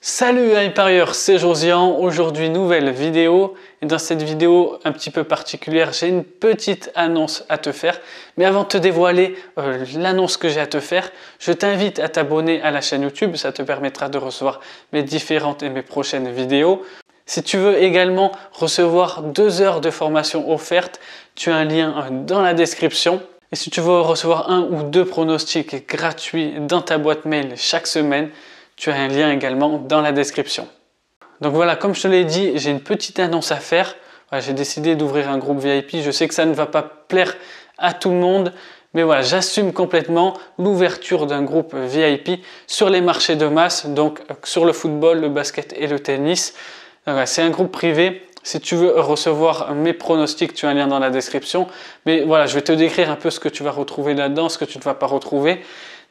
Salut les parieurs, c'est Josian. Aujourd'hui nouvelle vidéo et dans cette vidéo un petit peu particulière j'ai une petite annonce à te faire. Mais avant de te dévoiler l'annonce que j'ai à te faire, je t'invite à t'abonner à la chaîne YouTube, ça te permettra de recevoir mes différentes et mes prochaines vidéos. Si tu veux également recevoir 2 heures de formation offerte, tu as un lien dans la description. Et si tu veux recevoir 1 ou 2 pronostics gratuits dans ta boîte mail chaque semaine, tu as un lien également dans la description. Donc voilà, comme je te l'ai dit, j'ai une petite annonce à faire. Voilà, j'ai décidé d'ouvrir un groupe VIP. Je sais que ça ne va pas plaire à tout le monde, mais voilà, j'assume complètement l'ouverture d'un groupe VIP sur les marchés de masse, donc sur le football, le basket et le tennis. Voilà, c'est un groupe privé. Si tu veux recevoir mes pronostics, tu as un lien dans la description. Mais voilà, je vais te décrire un peu ce que tu vas retrouver là-dedans, ce que tu ne vas pas retrouver.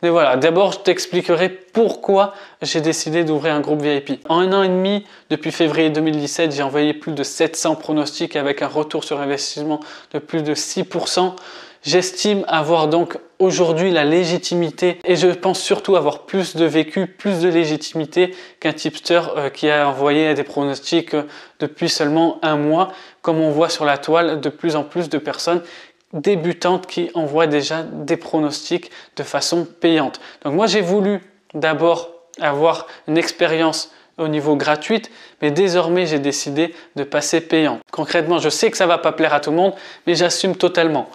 Mais voilà, d'abord, je t'expliquerai pourquoi j'ai décidé d'ouvrir un groupe VIP. En 1 an et demi, depuis février 2017, j'ai envoyé plus de 700 pronostics avec un retour sur investissement de plus de 6%. J'estime avoir donc aujourd'hui la légitimité et je pense surtout avoir plus de vécu, plus de légitimité qu'un tipster qui a envoyé des pronostics depuis seulement 1 mois. Comme on voit sur la toile, de plus en plus de personnes débutantes qui envoient déjà des pronostics de façon payante. Donc moi j'ai voulu d'abord avoir une expérience au niveau gratuite, mais désormais j'ai décidé de passer payant. Concrètement, je sais que ça va pas plaire à tout le monde, mais j'assume totalement.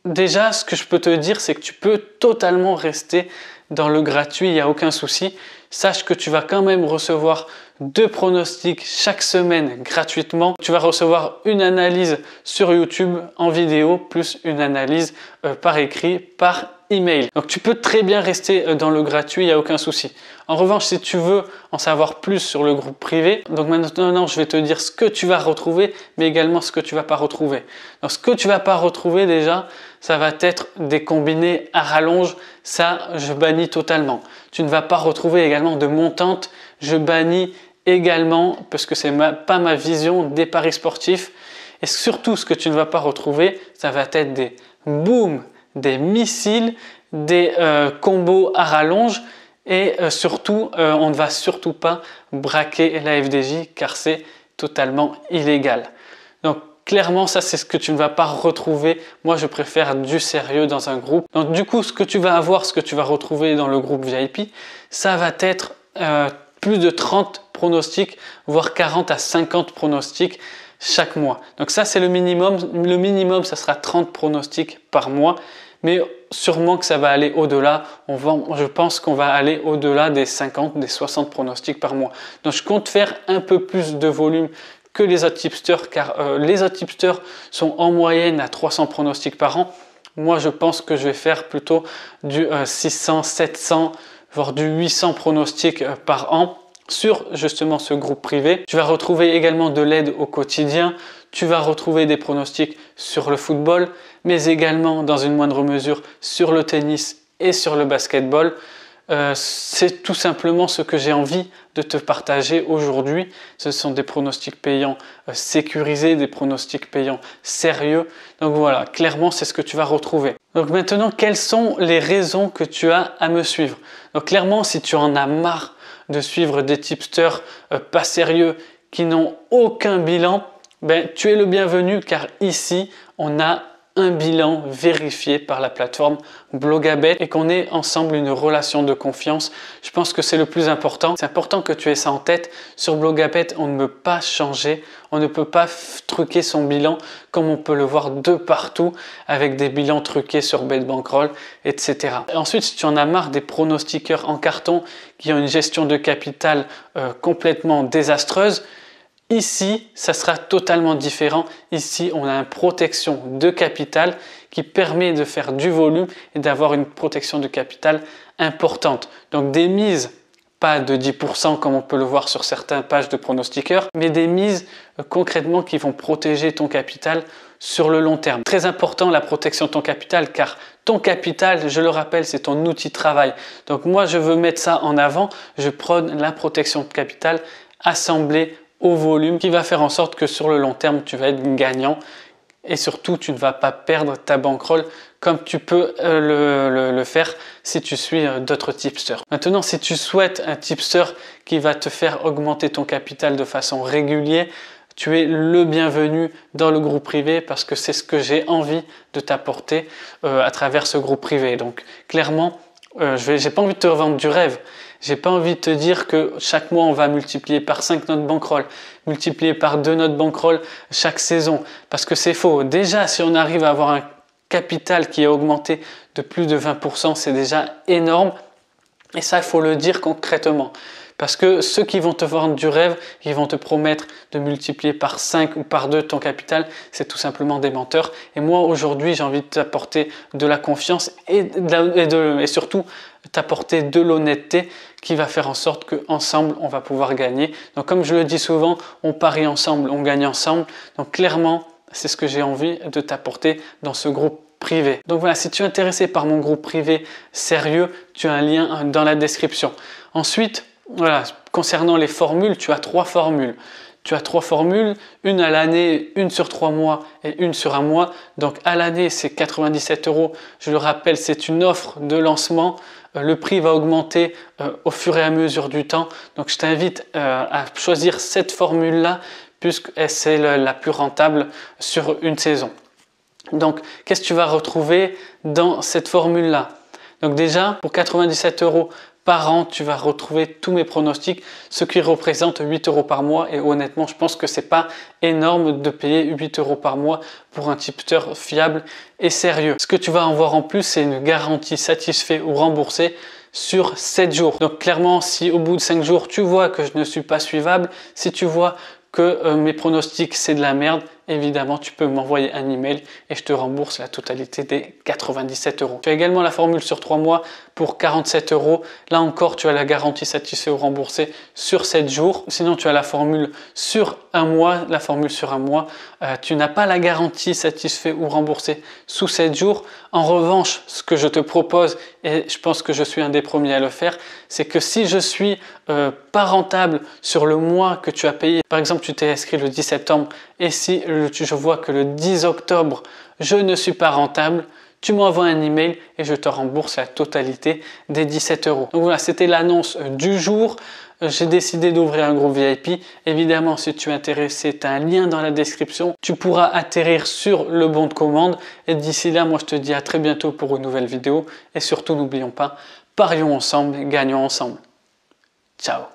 Déjà, ce que je peux te dire, c'est que tu peux totalement rester dans le gratuit, il n'y a aucun souci. Sache que tu vas quand même recevoir 2 pronostics chaque semaine gratuitement. Tu vas recevoir une analyse sur YouTube en vidéo plus une analyse par écrit, par email. Donc tu peux très bien rester dans le gratuit, il n'y a aucun souci. En revanche, si tu veux en savoir plus sur le groupe privé, donc maintenant je vais te dire ce que tu vas retrouver, mais également ce que tu ne vas pas retrouver. Donc ce que tu ne vas pas retrouver déjà, ça va être des combinés à rallonge, ça je bannis totalement. Tu ne vas pas retrouver également de montantes, je bannis également parce que c'est pas ma vision des paris sportifs. Et surtout ce que tu ne vas pas retrouver, ça va être des boom, des missiles, des combos à rallonge et surtout on ne va surtout pas braquer la FDJ car c'est totalement illégal. Donc clairement ça c'est ce que tu ne vas pas retrouver. Moi je préfère du sérieux dans un groupe. Donc du coup ce que tu vas avoir, ce que tu vas retrouver dans le groupe VIP, ça va être plus de 30 pronostics, voire 40 à 50 pronostics chaque mois. Donc ça c'est le minimum. Le minimum ça sera 30 pronostics par mois. Mais sûrement que ça va aller au-delà. Je pense qu'on va aller au-delà des 50, des 60 pronostics par mois. Donc je compte faire un peu plus de volume que les autres tipsters car les autres tipsters sont en moyenne à 300 pronostics par an. Moi je pense que je vais faire plutôt du 600, 700, voire du 800 pronostics par an sur justement ce groupe privé. Tu vas retrouver également de l'aide au quotidien. Tu vas retrouver des pronostics sur le football, mais également dans une moindre mesure sur le tennis et sur le basketball. C'est tout simplement ce que j'ai envie de te partager aujourd'hui. Ce sont des pronostics payants sécurisés, des pronostics payants sérieux. Donc voilà, clairement c'est ce que tu vas retrouver. Donc maintenant, quelles sont les raisons que tu as à me suivre? Donc clairement, si tu en as marre de suivre des tipsters pas sérieux qui n'ont aucun bilan, ben, tu es le bienvenu car ici on a un bilan vérifié par la plateforme Blogabet et qu'on ait ensemble une relation de confiance. Je pense que c'est le plus important. C'est important que tu aies ça en tête. Sur Blogabet, on ne peut pas changer, on ne peut pas truquer son bilan comme on peut le voir de partout avec des bilans truqués sur BetBankroll, etc. Ensuite, si tu en as marre des pronostiqueurs en carton qui ont une gestion de capital complètement désastreuse, ici, ça sera totalement différent. Ici, on a une protection de capital qui permet de faire du volume et d'avoir une protection de capital importante. Donc des mises, pas de 10% comme on peut le voir sur certaines pages de pronostiqueurs, mais des mises concrètement qui vont protéger ton capital sur le long terme. Très important la protection de ton capital car ton capital, je le rappelle, c'est ton outil de travail. Donc moi, je veux mettre ça en avant. Je prône la protection de capital assemblée au volume qui va faire en sorte que sur le long terme, tu vas être gagnant et surtout tu ne vas pas perdre ta bankroll comme tu peux le faire si tu suis d'autres tipsters. Maintenant, si tu souhaites un tipster qui va te faire augmenter ton capital de façon régulière, tu es le bienvenu dans le groupe privé parce que c'est ce que j'ai envie de t'apporter à travers ce groupe privé. Donc clairement, j'ai pas envie de te revendre du rêve. J'ai pas envie de te dire que chaque mois on va multiplier par 5 notre bankroll, multiplier par 2 notre bankroll chaque saison, parce que c'est faux. Déjà, si on arrive à avoir un capital qui est augmenté de plus de 20%, c'est déjà énorme. Et ça, il faut le dire concrètement. Parce que ceux qui vont te vendre du rêve, ils vont te promettre de multiplier par 5 ou par 2 ton capital, c'est tout simplement des menteurs. Et moi, aujourd'hui, j'ai envie de t'apporter de la confiance et surtout t'apporter de l'honnêteté qui va faire en sorte qu'ensemble, on va pouvoir gagner. Donc, comme je le dis souvent, on parie ensemble, on gagne ensemble. Donc, clairement, c'est ce que j'ai envie de t'apporter dans ce groupe privé. Donc voilà, si tu es intéressé par mon groupe privé sérieux, tu as un lien dans la description. Ensuite, voilà, concernant les formules, tu as 3 formules. Tu as 3 formules, une à l'année, une sur 3 mois et une sur un mois. Donc à l'année, c'est 97 €. Je le rappelle, c'est une offre de lancement. Le prix va augmenter au fur et à mesure du temps. Donc je t'invite à choisir cette formule-là puisque c'est la plus rentable sur une saison. Donc, qu'est-ce que tu vas retrouver dans cette formule-là? Donc déjà, pour 97 € par an, tu vas retrouver tous mes pronostics, ce qui représente 8 € par mois. Et honnêtement, je pense que c'est pas énorme de payer 8 € par mois pour un tipster fiable et sérieux. Ce que tu vas avoir en plus, c'est une garantie satisfait ou remboursé sur 7 jours. Donc clairement, si au bout de 5 jours, tu vois que je ne suis pas suivable, si tu vois que mes pronostics c'est de la merde, évidemment tu peux m'envoyer un email et je te rembourse la totalité des 97 €. Tu as également la formule sur 3 mois pour 47 €. Là encore, tu as la garantie satisfait ou remboursé sur 7 jours. Sinon, tu as la formule sur un mois. La formule sur un mois, tu n'as pas la garantie satisfait ou remboursé sous 7 jours. En revanche, ce que je te propose, et je pense que je suis un des premiers à le faire, c'est que si je suis pas rentable sur le mois que tu as payé, par exemple tu t'es inscrit le 10 septembre et si je vois que le 10 octobre je ne suis pas rentable, tu m'envoies un email et je te rembourse la totalité des 17 €. Donc voilà, c'était l'annonce du jour. J'ai décidé d'ouvrir un groupe VIP. Évidemment, si tu es intéressé, tu as un lien dans la description. Tu pourras atterrir sur le bon de commande. Et d'ici là, moi je te dis à très bientôt pour une nouvelle vidéo. Et surtout, n'oublions pas, parions ensemble, gagnons ensemble. Ciao!